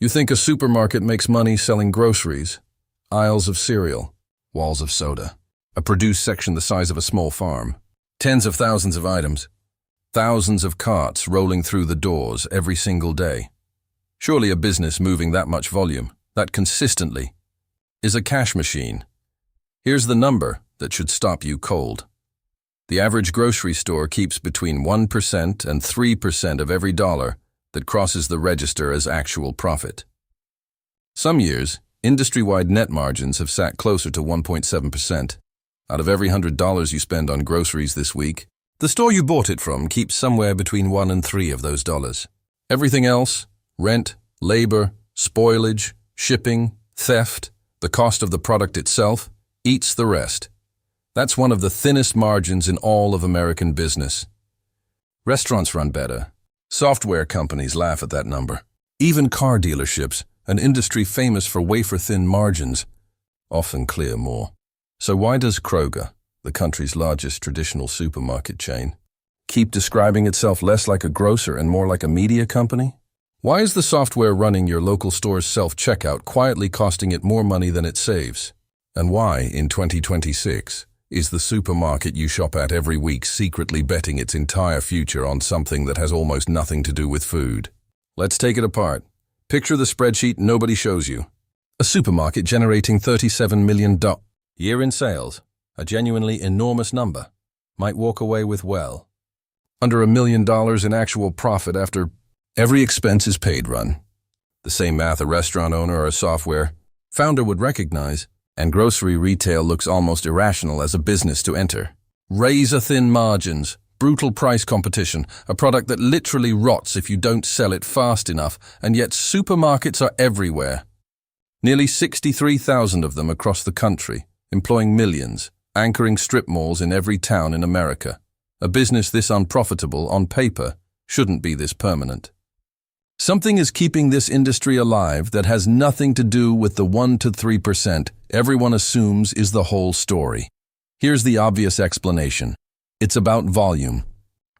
You think a supermarket makes money selling groceries, aisles of cereal, walls of soda, a produce section the size of a small farm, tens of thousands of items, thousands of carts rolling through the doors every single day. Surely a business moving that much volume, that consistently, is a cash machine. Here's the number that should stop you cold. The average grocery store keeps between 1% and 3% of every dollar that crosses the register as actual profit. Some years, industry-wide net margins have sat closer to 1.7%. Out of every $100 you spend on groceries this week, the store you bought it from keeps somewhere between 1 and 3 of those dollars. Everything else, rent, labor, spoilage, shipping, theft, the cost of the product itself, eats the rest. That's one of the thinnest margins in all of American business. Restaurants run better. Software companies laugh at that number. Even car dealerships, an industry famous for wafer-thin margins, often clear more. So why does Kroger, the country's largest traditional supermarket chain, keep describing itself less like a grocer and more like a media company? Why is the software running your local store's self-checkout quietly costing it more money than it saves? And why, in 2026, is the supermarket you shop at every week secretly betting its entire future on something that has almost nothing to do with food? Let's take it apart. Picture the spreadsheet nobody shows you. A supermarket generating $37 million a year in sales, a genuinely enormous number, might walk away with under $1 million in actual profit after every expense is paid run. The same math a restaurant owner or a software founder would recognize, and grocery retail looks almost irrational as a business to enter. Razor-thin margins, brutal price competition, a product that literally rots if you don't sell it fast enough, and yet supermarkets are everywhere. Nearly 63,000 of them across the country, employing millions, anchoring strip malls in every town in America. A business this unprofitable on paper shouldn't be this permanent. Something is keeping this industry alive that has nothing to do with the 1 to 3% everyone assumes is the whole story. Here's the obvious explanation. It's about volume.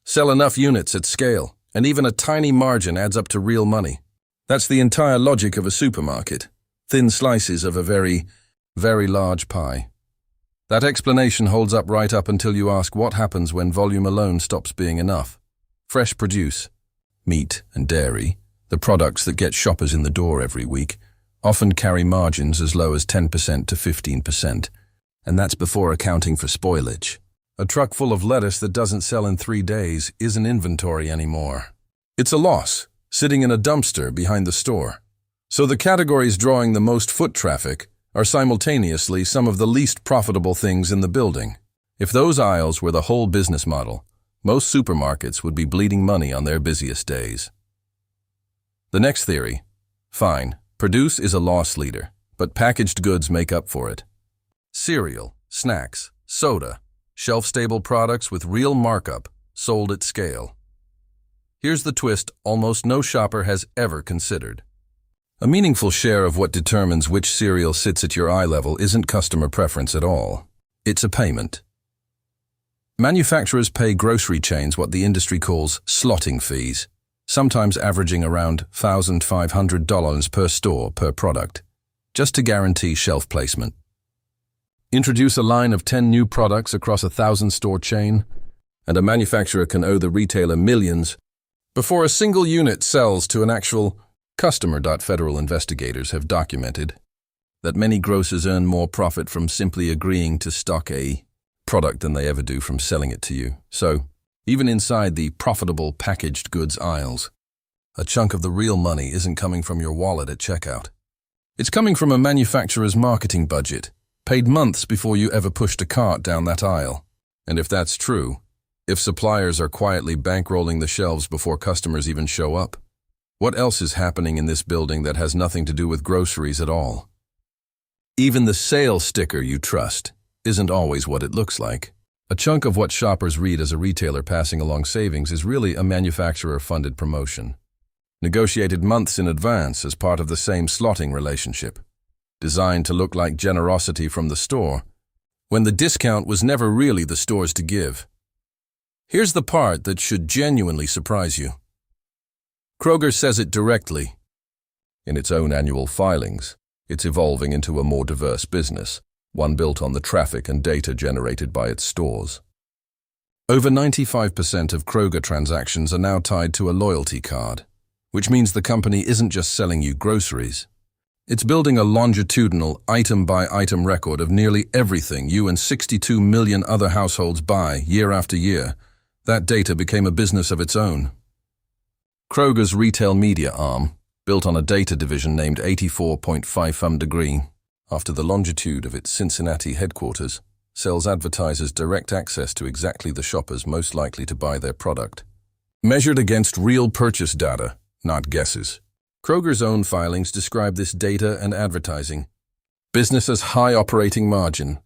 Sell enough units at scale, and even a tiny margin adds up to real money. That's the entire logic of a supermarket. Thin slices of a very, very large pie. That explanation holds up right up until you ask what happens when volume alone stops being enough. Fresh produce, meat and dairy, the products that get shoppers in the door every week, often carry margins as low as 10% to 15%, and that's before accounting for spoilage. A truck full of lettuce that doesn't sell in 3 days isn't inventory anymore. It's a loss, sitting in a dumpster behind the store. So the categories drawing the most foot traffic are simultaneously some of the least profitable things in the building. If those aisles were the whole business model, most supermarkets would be bleeding money on their busiest days. The next theory, fine, produce is a loss leader, but packaged goods make up for it. Cereal, snacks, soda, shelf-stable products with real markup, sold at scale. Here's the twist almost no shopper has ever considered. A meaningful share of what determines which cereal sits at your eye level isn't customer preference at all. It's a payment. Manufacturers pay grocery chains what the industry calls slotting fees, sometimes averaging around $1,500 per store per product, just to guarantee shelf placement. Introduce a line of 10 new products across a 1,000-store chain, and a manufacturer can owe the retailer millions before a single unit sells to an actual customer. Federal investigators have documented that many grocers earn more profit from simply agreeing to stock a product than they ever do from selling it to you. So, even inside the profitable packaged goods aisles, a chunk of the real money isn't coming from your wallet at checkout. It's coming from a manufacturer's marketing budget, paid months before you ever pushed a cart down that aisle. And if that's true, if suppliers are quietly bankrolling the shelves before customers even show up, what else is happening in this building that has nothing to do with groceries at all? Even the sale sticker you trust isn't always what it looks like. A chunk of what shoppers read as a retailer passing along savings is really a manufacturer-funded promotion, negotiated months in advance as part of the same slotting relationship, designed to look like generosity from the store, when the discount was never really the store's to give. Here's the part that should genuinely surprise you. Kroger says it directly. In its own annual filings, it's evolving into a more diverse business, one built on the traffic and data generated by its stores. Over 95% of Kroger transactions are now tied to a loyalty card, which means the company isn't just selling you groceries. It's building a longitudinal, item-by-item record of nearly everything you and 62 million other households buy year after year. That data became a business of its own. Kroger's retail media arm, built on a data division named 84.5 Degree, after the longitude of its Cincinnati headquarters, sells advertisers direct access to exactly the shoppers most likely to buy their product. Measured against real purchase data, not guesses. Kroger's own filings describe this data and advertising business as high operating margin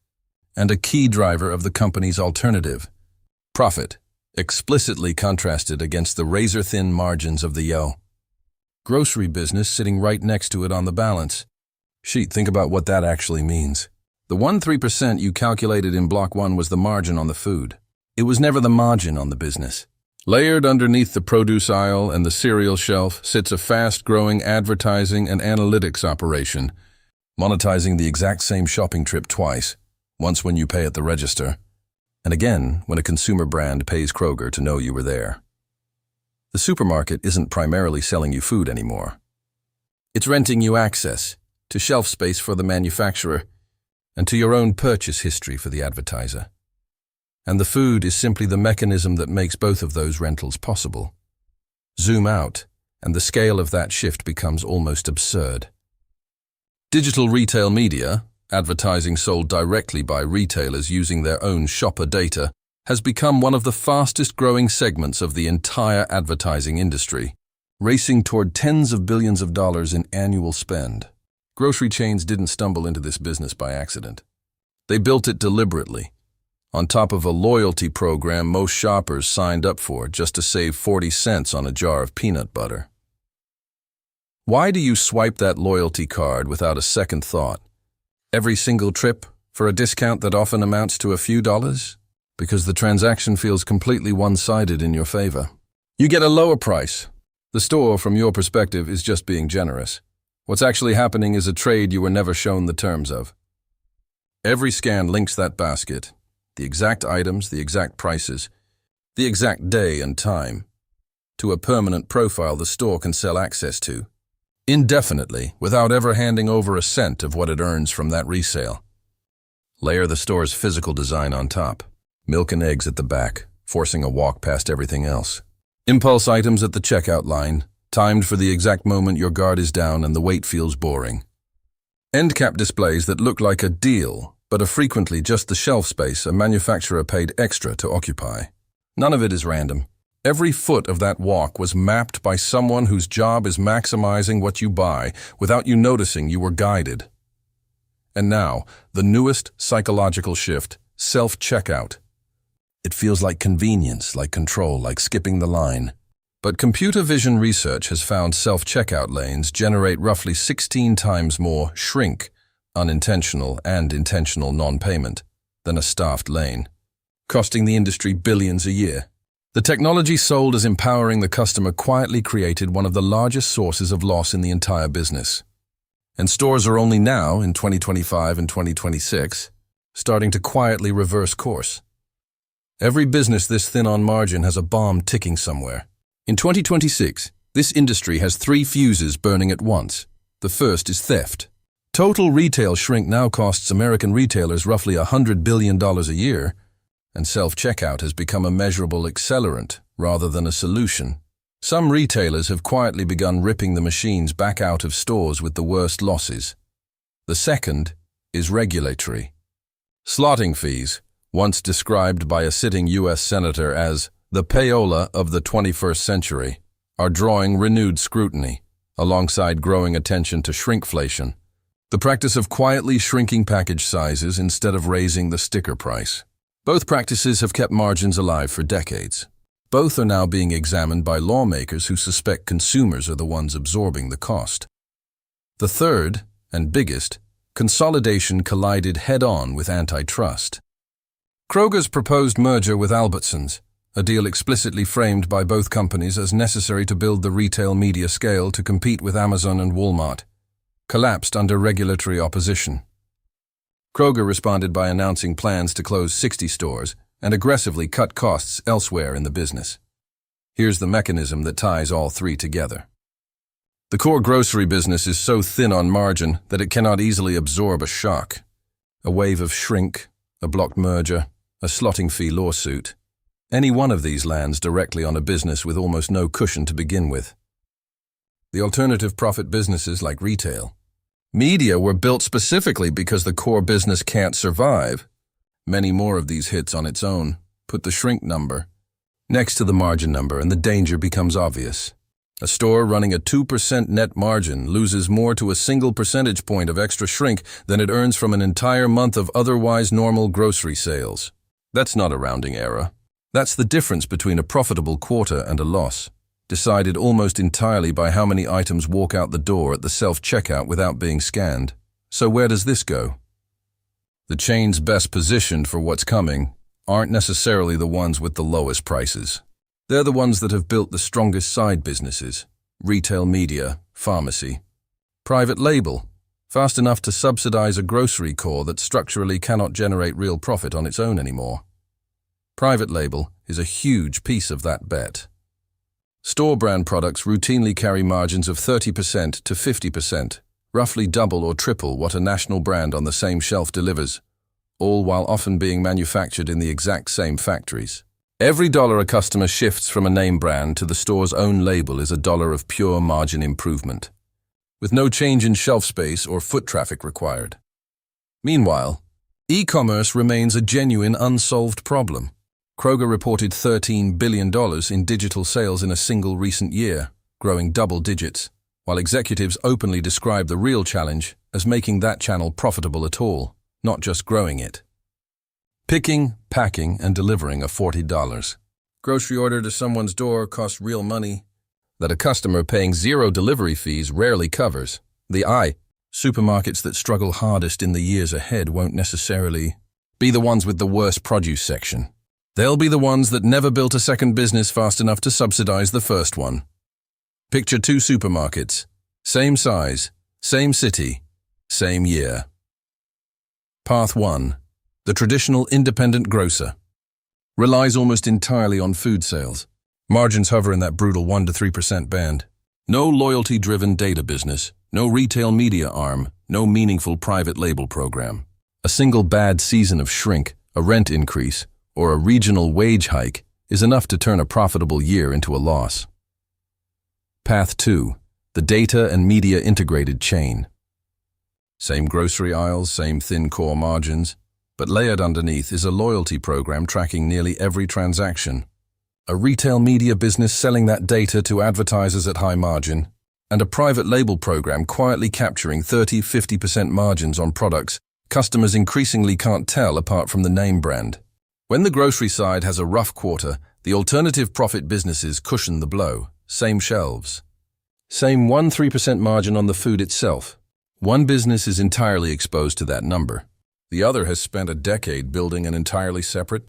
and a key driver of the company's alternative profit, explicitly contrasted against the razor-thin margins of the grocery business sitting right next to it on the balance sheet. Think about what that actually means. The 13% you calculated in Block 1 was the margin on the food. It was never the margin on the business. Layered underneath the produce aisle and the cereal shelf sits a fast-growing advertising and analytics operation, monetizing the exact same shopping trip twice, once when you pay at the register, and again when a consumer brand pays Kroger to know you were there. The supermarket isn't primarily selling you food anymore. It's renting you access to shelf space for the manufacturer and to your own purchase history for the advertiser. And the food is simply the mechanism that makes both of those rentals possible. Zoom out, and the scale of that shift becomes almost absurd. Digital retail media, advertising sold directly by retailers using their own shopper data, has become one of the fastest-growing segments of the entire advertising industry, racing toward tens of billions of dollars in annual spend. Grocery chains didn't stumble into this business by accident. They built it deliberately, on top of a loyalty program most shoppers signed up for just to save 40 cents on a jar of peanut butter. Why do you swipe that loyalty card without a second thought? Every single trip for a discount that often amounts to a few dollars? Because the transaction feels completely one-sided in your favor. You get a lower price. The store, from your perspective, is just being generous. What's actually happening is a trade you were never shown the terms of. Every scan links that basket, the exact items, the exact prices, the exact day and time, to a permanent profile the store can sell access to, indefinitely, without ever handing over a cent of what it earns from that resale. Layer the store's physical design on top. Milk and eggs at the back, forcing a walk past everything else. Impulse items at the checkout line, timed for the exact moment your guard is down and the wait feels boring. End cap displays that look like a deal, but are frequently just the shelf space a manufacturer paid extra to occupy. None of it is random. Every foot of that walk was mapped by someone whose job is maximizing what you buy without you noticing you were guided. And now, the newest psychological shift, self-checkout. It feels like convenience, like control, like skipping the line. But computer vision research has found self-checkout lanes generate roughly 16 times more shrink, unintentional and intentional non-payment, than a staffed lane, costing the industry billions a year. The technology sold as empowering the customer quietly created one of the largest sources of loss in the entire business. And stores are only now, in 2025 and 2026, starting to quietly reverse course. Every business this thin on margin has a bomb ticking somewhere. In 2026, this industry has 3 fuses burning at once. The first is theft. Total retail shrink now costs American retailers roughly $100 billion a year, and self-checkout has become a measurable accelerant rather than a solution. Some retailers have quietly begun ripping the machines back out of stores with the worst losses. The second is regulatory. Slotting fees, once described by a sitting U.S. senator as the payola of the 21st century, are drawing renewed scrutiny, alongside growing attention to shrinkflation, the practice of quietly shrinking package sizes instead of raising the sticker price. Both practices have kept margins alive for decades. Both are now being examined by lawmakers who suspect consumers are the ones absorbing the cost. The third, and biggest, consolidation collided head-on with antitrust. Kroger's proposed merger with Albertsons, a deal explicitly framed by both companies as necessary to build the retail media scale to compete with Amazon and Walmart, collapsed under regulatory opposition. Kroger responded by announcing plans to close 60 stores and aggressively cut costs elsewhere in the business. Here's the mechanism that ties all three together. The core grocery business is so thin on margin that it cannot easily absorb a shock. A wave of shrink, a blocked merger, a slotting fee lawsuit. Any one of these lands directly on a business with almost no cushion to begin with. The alternative profit businesses like retail, media were built specifically because the core business can't survive. Many more of these hits on its own. Put the shrink number next to the margin number and the danger becomes obvious. A store running a 2% net margin loses more to a single percentage point of extra shrink than it earns from an entire month of otherwise normal grocery sales. That's not a rounding error. That's the difference between a profitable quarter and a loss, decided almost entirely by how many items walk out the door at the self-checkout without being scanned. So where does this go? The chains best positioned for what's coming aren't necessarily the ones with the lowest prices. They're the ones that have built the strongest side businesses, retail media, pharmacy. Private label, fast enough to subsidize a grocery core that structurally cannot generate real profit on its own anymore. Private label is a huge piece of that bet. Store brand products routinely carry margins of 30% to 50%, roughly double or triple what a national brand on the same shelf delivers, all while often being manufactured in the exact same factories. Every dollar a customer shifts from a name brand to the store's own label is a dollar of pure margin improvement, with no change in shelf space or foot traffic required. Meanwhile, e-commerce remains a genuine unsolved problem. Kroger reported $13 billion in digital sales in a single recent year, growing double digits, while executives openly describe the real challenge as making that channel profitable at all, not just growing it. Picking, packing, and delivering are $40. Grocery order to someone's door costs real money that a customer paying zero delivery fees rarely covers. Supermarkets that struggle hardest in the years ahead won't necessarily be the ones with the worst produce section. They'll be the ones that never built a second business fast enough to subsidize the first one. Picture two supermarkets, same size, same city, same year. Path 1. The traditional independent grocer relies almost entirely on food sales. Margins hover in that brutal 1 to 3% band. No loyalty-driven data business, no retail media arm, no meaningful private label program. A single bad season of shrink, a rent increase, or a regional wage hike is enough to turn a profitable year into a loss. Path 2. The data and media integrated chain. Same grocery aisles, same thin core margins, but layered underneath is a loyalty program tracking nearly every transaction. A retail media business selling that data to advertisers at high margin, and a private label program quietly capturing 30–50% margins on products customers increasingly can't tell apart from the name brand. When the grocery side has a rough quarter, the alternative profit businesses cushion the blow. Same shelves. Same 1–3% margin on the food itself. One business is entirely exposed to that number. The other has spent a decade building an entirely separate,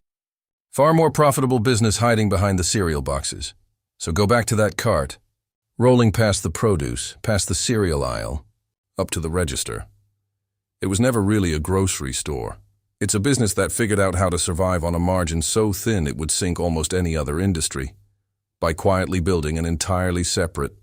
far more profitable business hiding behind the cereal boxes. So go back to that cart, rolling past the produce, past the cereal aisle, up to the register. It was never really a grocery store. It's a business that figured out how to survive on a margin so thin it would sink almost any other industry, by quietly building an entirely separate,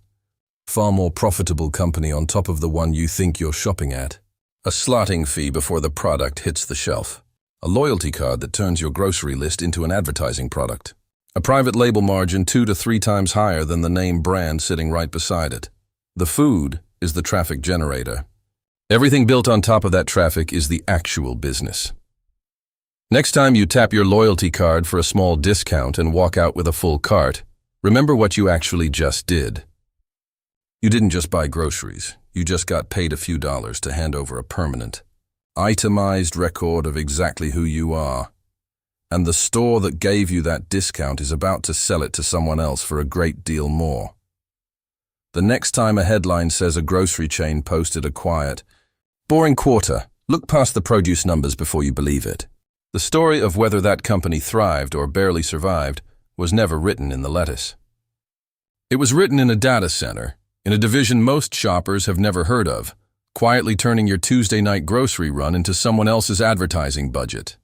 far more profitable company on top of the one you think you're shopping at. A slotting fee before the product hits the shelf. A loyalty card that turns your grocery list into an advertising product. A private label margin 2 to 3 times higher than the name brand sitting right beside it. The food is the traffic generator. Everything built on top of that traffic is the actual business. Next time you tap your loyalty card for a small discount and walk out with a full cart, remember what you actually just did. You didn't just buy groceries. You just got paid a few dollars to hand over a permanent, itemized record of exactly who you are. And the store that gave you that discount is about to sell it to someone else for a great deal more. The next time a headline says a grocery chain posted a quiet, boring quarter, look past the produce numbers before you believe it. The story of whether that company thrived or barely survived was never written in the lettuce. It was written in a data center, in a division most shoppers have never heard of, quietly turning your Tuesday night grocery run into someone else's advertising budget.